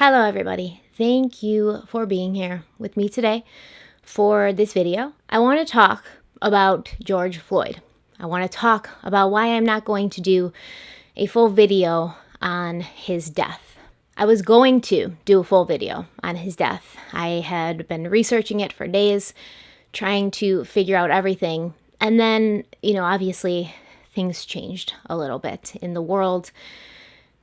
Hello everybody. Thank you for being here with me today for this video. I want to talk about George Floyd. I want to talk about why I'm not going to do a full video on his death. I was going to do a full video on his death. I had been researching it for days, trying to figure out everything. And then, obviously things changed a little bit in the world.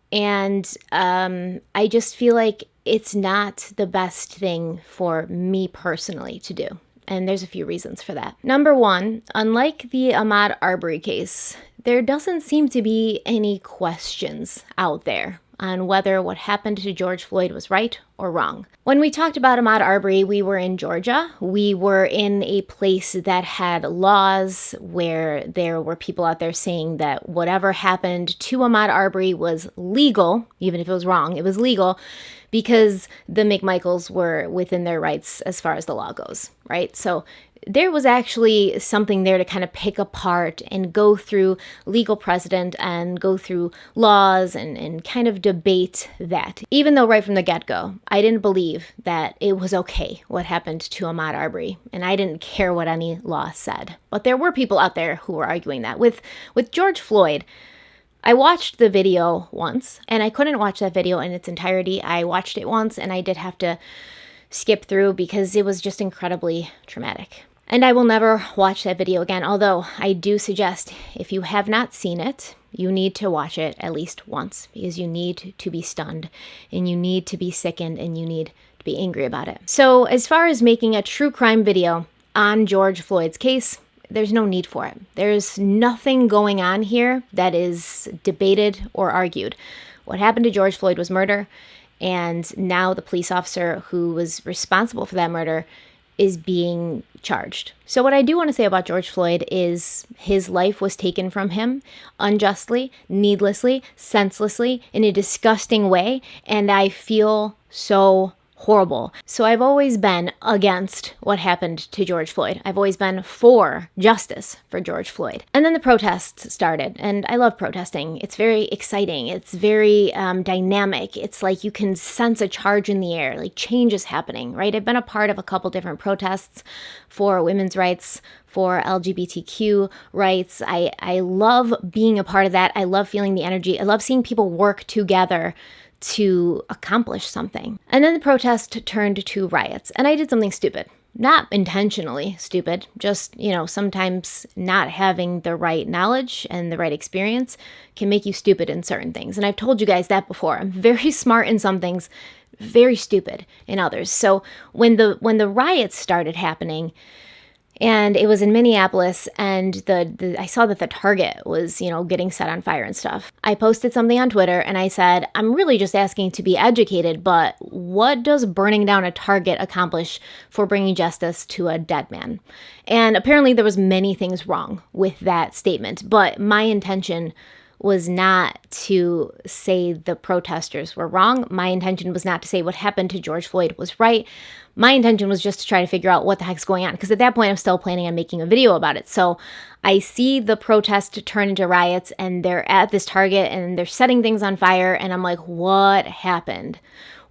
And I just feel like it's not the best thing for me personally to do. And there's a few reasons for that. Number one, unlike the Ahmaud Arbery case, there doesn't seem to be any questions out there on whether what happened to George Floyd was right or wrong. When we talked about Ahmaud Arbery, we were in Georgia. We were in a place that had laws where there were people out there saying that whatever happened to Ahmaud Arbery was legal, even if it was wrong, it was legal because the McMichaels were within their rights as far as the law goes, right? So there was actually something there to kind of pick apart and go through legal precedent and go through laws and kind of debate that. Even though right from the get-go, I didn't believe that it was okay what happened to Ahmaud Arbery, and I didn't care what any law said. But there were people out there who were arguing that. With George Floyd, I watched the video once, and I couldn't watch that video in its entirety. I watched it once, and I did have to skip through because it was just incredibly traumatic. And I will never watch that video again, although I do suggest if you have not seen it, you need to watch it at least once because you need to be stunned and you need to be sickened and you need to be angry about it. So as far as making a true crime video on George Floyd's case, there's no need for it. There's nothing going on here that is debated or argued. What happened to George Floyd was murder, and now the police officer who was responsible for that murder is being charged. So what I do want to say about George Floyd is his life was taken from him unjustly, needlessly, senselessly, in a disgusting way, and I feel so horrible. So I've always been against what happened to George Floyd. I've always been for justice for George Floyd. And then the protests started, and I love protesting. It's very exciting. It's very dynamic. It's like you can sense a charge in the air, like change is happening, right? I've been a part of a couple different protests for women's rights, for LGBTQ rights. I love being a part of that. I love feeling the energy. I love seeing people work together to accomplish something. And then the protest turned to riots, and I did something stupid. Not intentionally stupid, just, sometimes not having the right knowledge and the right experience can make you stupid in certain things. And I've told you guys that before. I'm very smart in some things, very stupid in others. So when the riots started happening, and it was in Minneapolis, and I saw that the Target was, getting set on fire and stuff. I posted something on Twitter, and I said, I'm really just asking to be educated, but what does burning down a Target accomplish for bringing justice to a dead man? And apparently there was many things wrong with that statement, but my intention was not to say the protesters were wrong. My intention was not to say what happened to George Floyd was right. My intention was just to try to figure out what the heck's going on, because at that point I'm still planning on making a video about it. So I see the protest turn into riots, and they're at this Target and they're setting things on fire, and I'm like, what happened?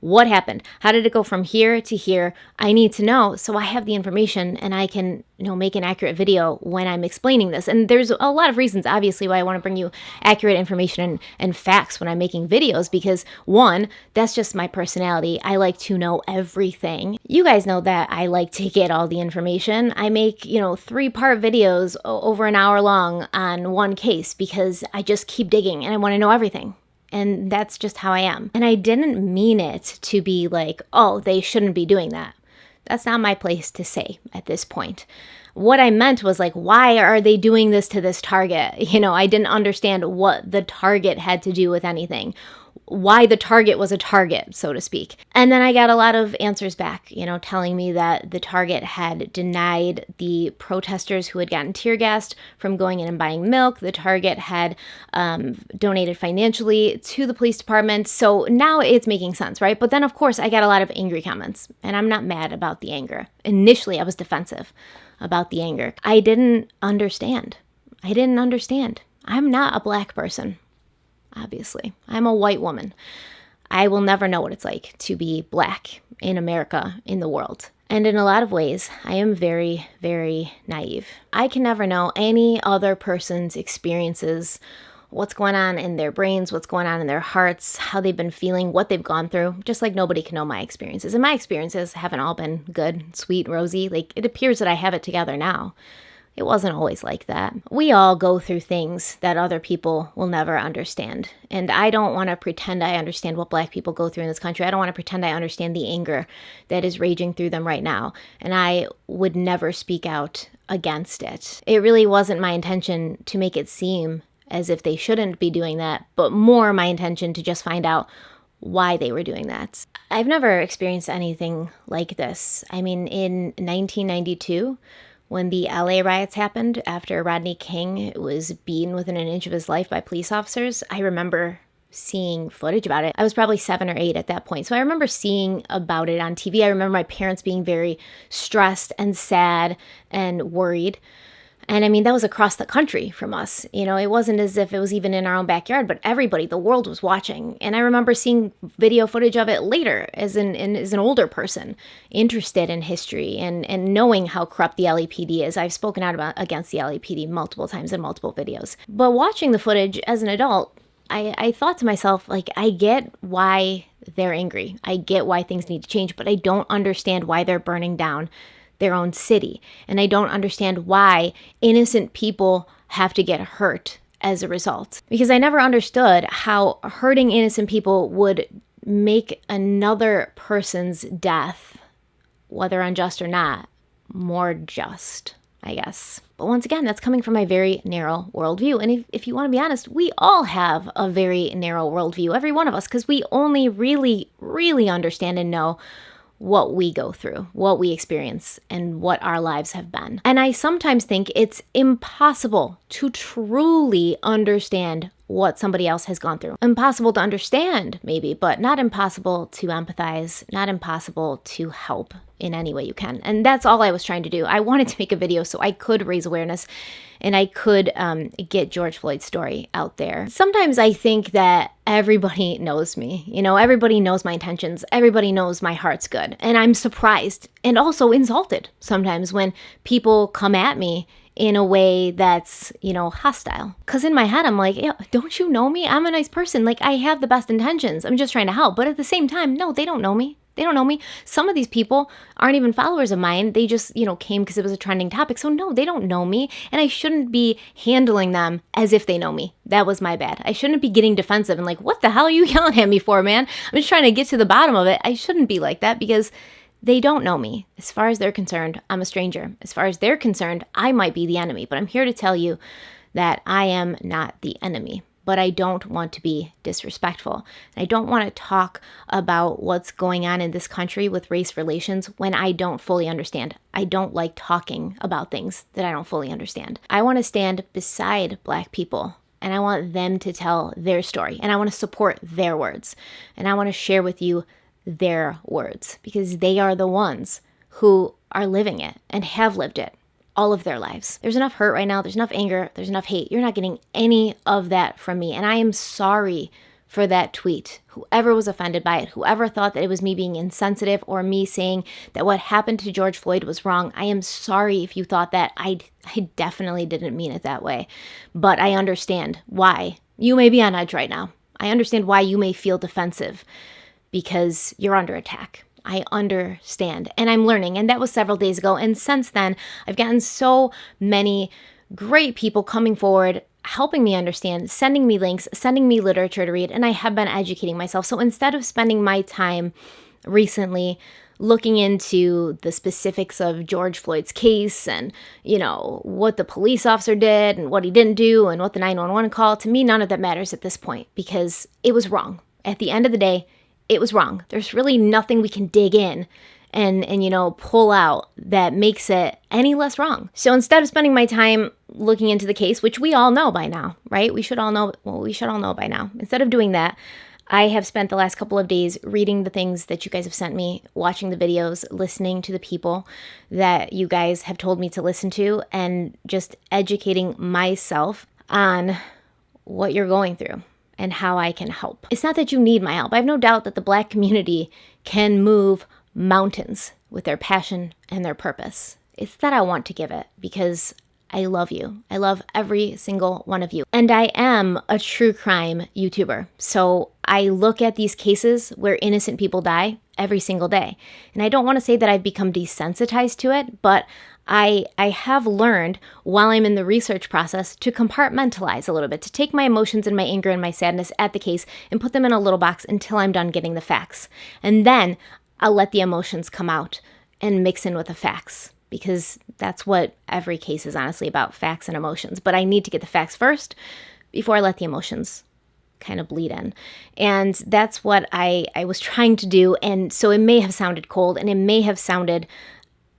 What happened? How did it go from here to here? I need to know so I have the information and I can, make an accurate video when I'm explaining this. And there's a lot of reasons, obviously, why I want to bring you accurate information and facts when I'm making videos, because one, that's just my personality. I like to know everything. You guys know that I like to get all the information. I make, 3-part videos over an hour long on one case because I just keep digging and I want to know everything. And that's just how I am. And I didn't mean it to be like, oh, they shouldn't be doing that. That's not my place to say at this point. What I meant was like, why are they doing this to this Target? I didn't understand what the Target had to do with anything. Why the Target was a target, so to speak. And then I got a lot of answers back, telling me that the Target had denied the protesters who had gotten tear gassed from going in and buying milk. The Target had donated financially to the police department. So now it's making sense, right? But then, of course, I got a lot of angry comments, and I'm not mad about the anger. Initially, I was defensive about the anger. I didn't understand. I'm not a black person. Obviously, I'm a white woman. I will never know what it's like to be Black in America, in the world. And in a lot of ways, I am very, very naive. I can never know any other person's experiences, what's going on in their brains, what's going on in their hearts, how they've been feeling, what they've gone through, just like nobody can know my experiences. And my experiences haven't all been good, sweet, rosy. Like, it appears that I have it together now. It wasn't always like that. We all go through things that other people will never understand. And I don't want to pretend I understand what Black people go through in this country. I don't want to pretend I understand the anger that is raging through them right now. And I would never speak out against it. It really wasn't my intention to make it seem as if they shouldn't be doing that, but more my intention to just find out why they were doing that. I've never experienced anything like this. I mean, in 1992, when the LA riots happened after Rodney King was beaten within an inch of his life by police officers, I remember seeing footage about it. I was probably 7 or 8 at that point. So I remember seeing about it on TV. I remember my parents being very stressed and sad and worried. And I mean, that was across the country from us. You know, it wasn't as if it was even in our own backyard, but everybody, the world was watching. And I remember seeing video footage of it later as an older person interested in history and knowing how corrupt the LAPD is. I've spoken out against the LAPD multiple times in multiple videos. But watching the footage as an adult, I thought to myself, like, I get why they're angry. I get why things need to change, but I don't understand why they're burning down their own city. And I don't understand why innocent people have to get hurt as a result. Because I never understood how hurting innocent people would make another person's death, whether unjust or not, more just, I guess. But once again, that's coming from my very narrow worldview. And if you want to be honest, we all have a very narrow worldview, every one of us, because we only really, really understand and know what we go through, what we experience, and what our lives have been. And I sometimes think it's impossible to truly understand what somebody else has gone through. Impossible to understand, maybe, but not impossible to empathize, not impossible to help in any way you can. And that's all I was trying to do. I wanted to make a video so I could raise awareness and I could get George Floyd's story out there. Sometimes I think that everybody knows me. You know, everybody knows my intentions. Everybody knows my heart's good. And I'm surprised and also insulted sometimes when people come at me in a way that's, you know, hostile. Because in my head, I'm like, yeah, don't you know me? I'm a nice person. Like, I have the best intentions. I'm just trying to help. But at the same time, no, they don't know me. They don't know me. Some of these people aren't even followers of mine. They just, you know, came because it was a trending topic. So no, they don't know me. And I shouldn't be handling them as if they know me. That was my bad. I shouldn't be getting defensive and like, what the hell are you yelling at me for, man? I'm just trying to get to the bottom of it. I shouldn't be like that because they don't know me. As far as they're concerned, I'm a stranger. As far as they're concerned, I might be the enemy. But I'm here to tell you that I am not the enemy. But I don't want to be disrespectful. I don't want to talk about what's going on in this country with race relations when I don't fully understand. I don't like talking about things that I don't fully understand. I want to stand beside Black people and I want them to tell their story and I want to support their words and I want to share with you their words because they are the ones who are living it and have lived it all of their lives. There's enough hurt right now. There's enough anger. There's enough hate. You're not getting any of that from me. And I am sorry for that tweet. Whoever was offended by it, whoever thought that it was me being insensitive or me saying that what happened to George Floyd was wrong, I am sorry if you thought that. I definitely didn't mean it that way. But I understand why you may be on edge right now. I understand why you may feel defensive because you're under attack. I understand and I'm learning. And that was several days ago. And since then, I've gotten so many great people coming forward, helping me understand, sending me links, sending me literature to read. And I have been educating myself. So instead of spending my time recently looking into the specifics of George Floyd's case and, you know, what the police officer did and what he didn't do and what the 911 call, to me, none of that matters at this point because it was wrong. At the end of the day, it was wrong. There's really nothing we can dig in and you know, pull out that makes it any less wrong. So instead of spending my time looking into the case, which we all know by now, right? We should all know by now. Instead of doing that, I have spent the last couple of days reading the things that you guys have sent me, watching the videos, listening to the people that you guys have told me to listen to, and just educating myself on what you're going through and how I can help. It's not that you need my help. I have no doubt that the Black community can move mountains with their passion and their purpose. It's that I want to give it because I love you. I love every single one of you. And I am a true crime YouTuber. So I look at these cases where innocent people die every single day. And I don't want to say that I've become desensitized to it, but I have learned while I'm in the research process to compartmentalize a little bit, to take my emotions and my anger and my sadness at the case and put them in a little box until I'm done getting the facts. And then I'll let the emotions come out and mix in with the facts, because that's what every case is honestly about, facts and emotions. But I need to get the facts first before I let the emotions kind of bleed in. And that's what I was trying to do. And so it may have sounded cold and it may have sounded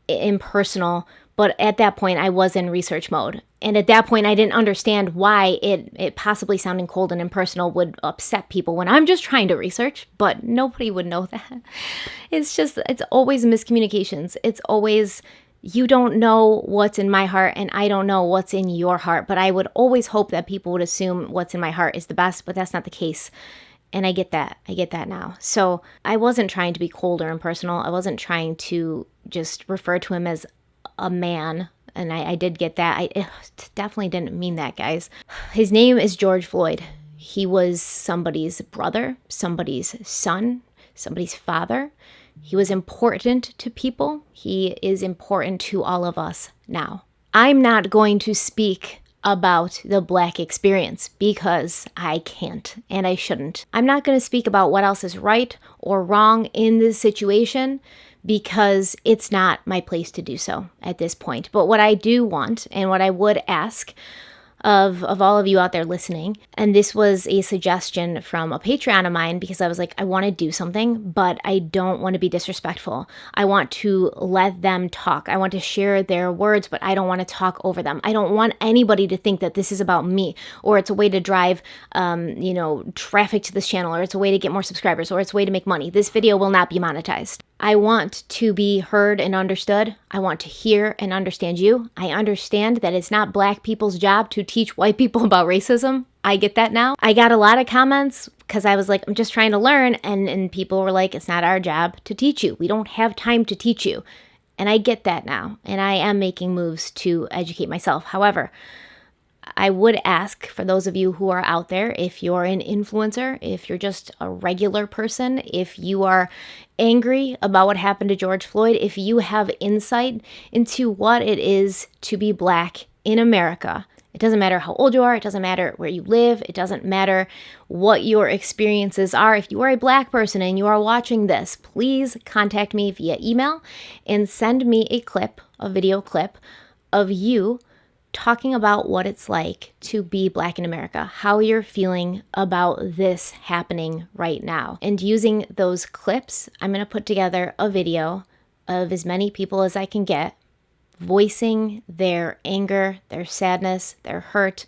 impersonal, but at that point I was in research mode. And at that point I didn't understand why it possibly sounding cold and impersonal would upset people when I'm just trying to research, but nobody would know that. It's always miscommunications. It's always, you don't know what's in my heart and I don't know what's in your heart, but I would always hope that people would assume what's in my heart is the best, but that's not the case. And I get that. I get that now. So I wasn't trying to be cold or impersonal. I wasn't trying to just refer to him as a man. And I did get that. I definitely didn't mean that, guys. His name is George Floyd. He was somebody's brother, somebody's son, somebody's father. He was important to people. He is important to all of us now. I'm not going to speak about the Black experience because I can't and I shouldn't. I'm not going to speak about what else is right or wrong in this situation because it's not my place to do so at this point. But what I do want and what I would ask of all of you out there listening, and this was a suggestion from a Patreon of mine because I was like, I want to do something, but I don't want to be disrespectful. I want to let them talk. I want to share their words, but I don't want to talk over them. I don't want anybody to think that this is about me or it's a way to drive, traffic to this channel, or it's a way to get more subscribers, or it's a way to make money. This video will not be monetized. I want to be heard and understood. I want to hear and understand you. I understand that it's not Black people's job to teach white people about racism. I get that now. I got a lot of comments because I was like, I'm just trying to learn. And people were like, it's not our job to teach you. We don't have time to teach you. And I get that now. And I am making moves to educate myself. However, I would ask for those of you who are out there, if you're an influencer, if you're just a regular person, if you are angry about what happened to George Floyd, if you have insight into what it is to be Black in America, it doesn't matter how old you are, it doesn't matter where you live, it doesn't matter what your experiences are. If you are a Black person and you are watching this, please contact me via email and send me a video clip of you talking about what it's like to be Black in America, how you're feeling about this happening right now. And using those clips, I'm going to put together a video of as many people as I can get, voicing their anger, their sadness, their hurt,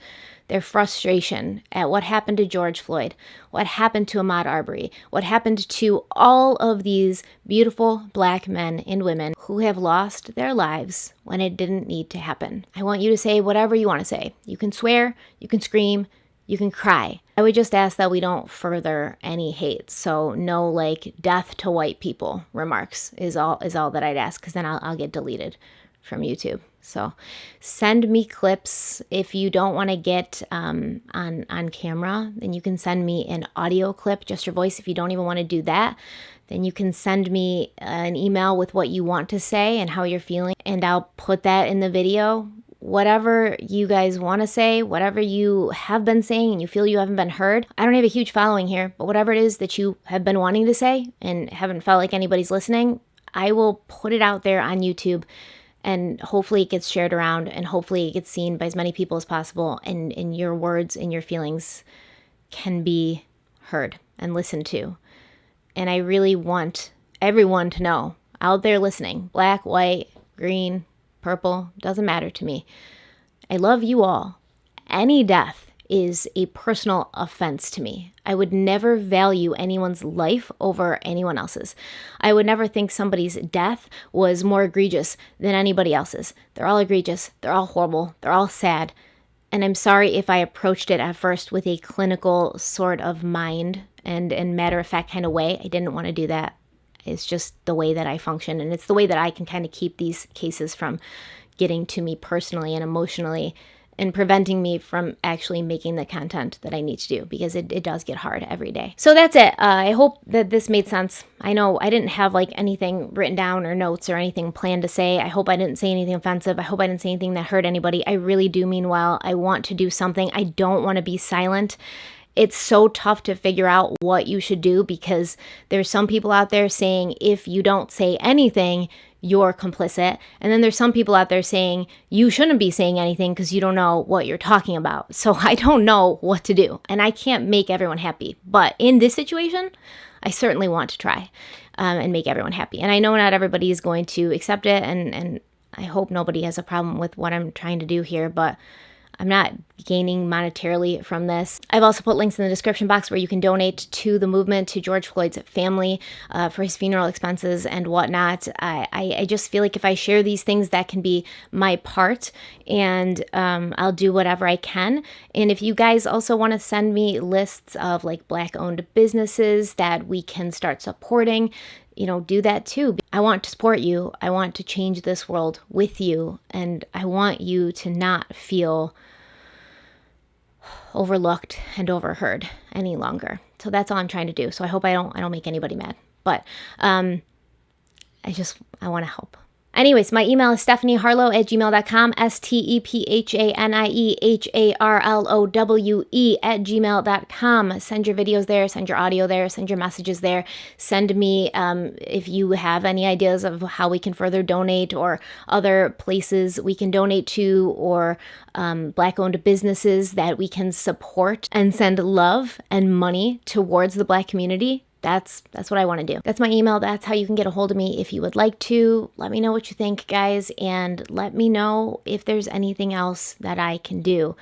their frustration at what happened to George Floyd, what happened to Ahmaud Arbery, what happened to all of these beautiful Black men and women who have lost their lives when it didn't need to happen. I want you to say whatever you want to say. You can swear, you can scream, you can cry. I would just ask that we don't further any hate. So no like death to white people remarks is all that I'd ask, because then I'll get deleted from YouTube. So send me clips. If you don't want to get on camera, then you can send me an audio clip, just your voice. If you don't even want to do that, then you can send me an email with what you want to say and how you're feeling, and I'll put that in the video. Whatever you guys want to say, whatever you have been saying and you feel you haven't been heard. I don't have a huge following here, but whatever it is that you have been wanting to say and haven't felt like anybody's listening, I will put it out there on YouTube. And hopefully it gets shared around, and hopefully it gets seen by as many people as possible, and your words and your feelings can be heard and listened to. And I really want everyone to know out there listening, Black, white, green, purple, doesn't matter to me. I love you all. Any death is a personal offense to me. I would never value anyone's life over anyone else's. I would never think somebody's death was more egregious than anybody else's. They're all egregious. They're all horrible. They're all sad. And I'm sorry if I approached it at first with a clinical sort of mind and matter of fact kind of way. I didn't want to do that. It's just the way that I function. And it's the way that I can kind of keep these cases from getting to me personally and emotionally and preventing me from actually making the content that I need to do, because it does get hard every day. So that's it. I hope that this made sense. I know I didn't have like anything written down or notes or anything planned to say. I hope I didn't say anything offensive. I hope I didn't say anything that hurt anybody. I really do mean well. I want to do something. I don't want to be silent. It's so tough to figure out what you should do, because there's some people out there saying if you don't say anything, you're complicit. And then there's some people out there saying you shouldn't be saying anything because you don't know what you're talking about. So I don't know what to do, and I can't make everyone happy. But in this situation, I certainly want to try and make everyone happy. And I know not everybody is going to accept it, and I hope nobody has a problem with what I'm trying to do here, but I'm not gaining monetarily from this. I've also put links in the description box where you can donate to the movement, to George Floyd's family, for his funeral expenses and whatnot. I just feel like if I share these things, that can be my part, and I'll do whatever I can. And if you guys also want to send me lists of like Black-owned businesses that we can start supporting, do that too. I want to support you. I want to change this world with you, and I want you to not feel overlooked and overheard any longer. So that's all I'm trying to do. So I hope I don't make anybody mad. But I want to help. Anyways, my email is stephanieharlowe@gmail.com, stephanieharlowe@gmail.com. Send your videos there, send your audio there, send your messages there. Send me if you have any ideas of how we can further donate, or other places we can donate to, or Black-owned businesses that we can support and send love and money towards the Black community. That's what I want to do. That's my email. That's how you can get a hold of me if you would like to. Let me know what you think, guys, and let me know if there's anything else that I can do,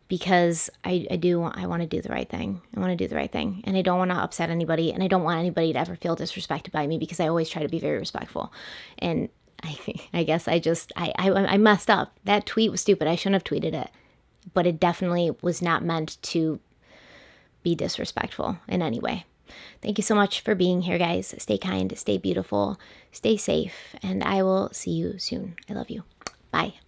because I want to do the right thing. I want to do the right thing, and I don't want to upset anybody, and I don't want anybody to ever feel disrespected by me, because I always try to be very respectful. And I guess I messed up. That tweet was stupid. I shouldn't have tweeted it, but it definitely was not meant to be disrespectful in any way. Thank you so much for being here, guys. Stay kind, stay beautiful, stay safe, and I will see you soon. I love you. Bye.